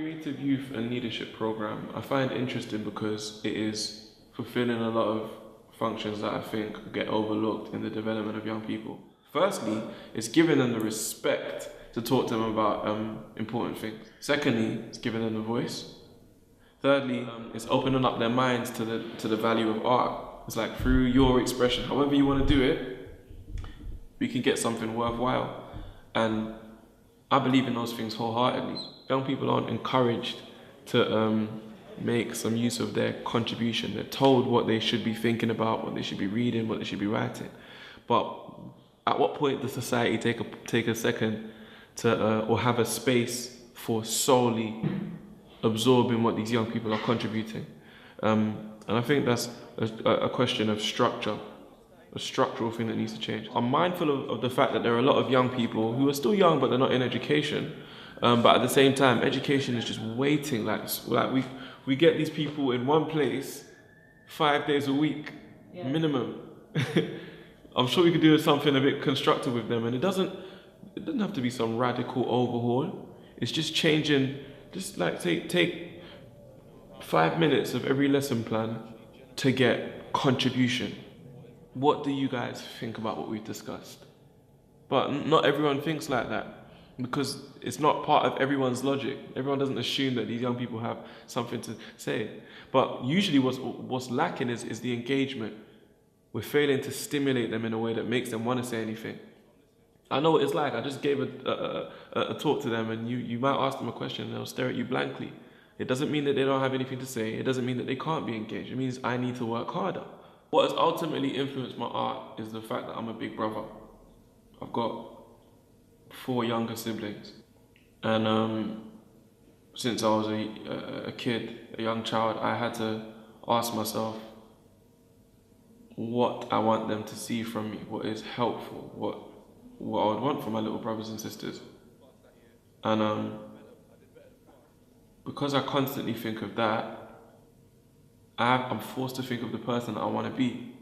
Creative Youth and Leadership Program, I find interesting because it is fulfilling a lot of functions that I think get overlooked in the development of young people. Firstly, it's giving them the respect to talk to them about important things. Secondly, it's giving them the voice. Thirdly, it's opening up their minds to the value of art. It's like through your expression, however you want to do it, we can get something worthwhile. And I believe in those things wholeheartedly. Young people aren't encouraged to make some use of their contribution. They're told what they should be thinking about, what they should be reading, what they should be writing. But at what point does society take a second to or have a space for solely absorbing what these young people are contributing? And I think that's a question of structure, a structural thing that needs to change. I'm mindful of the fact that there are a lot of young people who are still young but they're not in education. But at the same time, education is just waiting. Like we get these people in one place 5 days a week, minimum. I'm sure we could do something a bit constructive with them, and it doesn't have to be some radical overhaul. It's just changing. Just like take 5 minutes of every lesson plan to get contribution. What do you guys think about what we've discussed? But not everyone thinks like that, because it's not part of everyone's logic. Everyone doesn't assume that these young people have something to say. But usually what's lacking is the engagement. We're failing to stimulate them in a way that makes them want to say anything. I know what it's like. I just gave a talk to them, and you might ask them a question and they'll stare at you blankly. It doesn't mean that they don't have anything to say. It doesn't mean that they can't be engaged. It means I need to work harder. What has ultimately influenced my art is the fact that I'm a big brother. I've got 4 younger siblings, and since I was a kid, a young child, I had to ask myself what I want them to see from me, what is helpful, what I would want for my little brothers and sisters. And because I constantly think of that, I'm forced to think of the person that I want to be.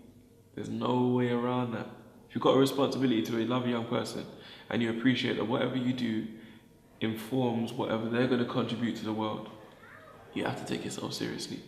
There's no way around that. If you've got a responsibility to a loving young person and you appreciate that whatever you do informs whatever they're going to contribute to the world, you have to take yourself seriously.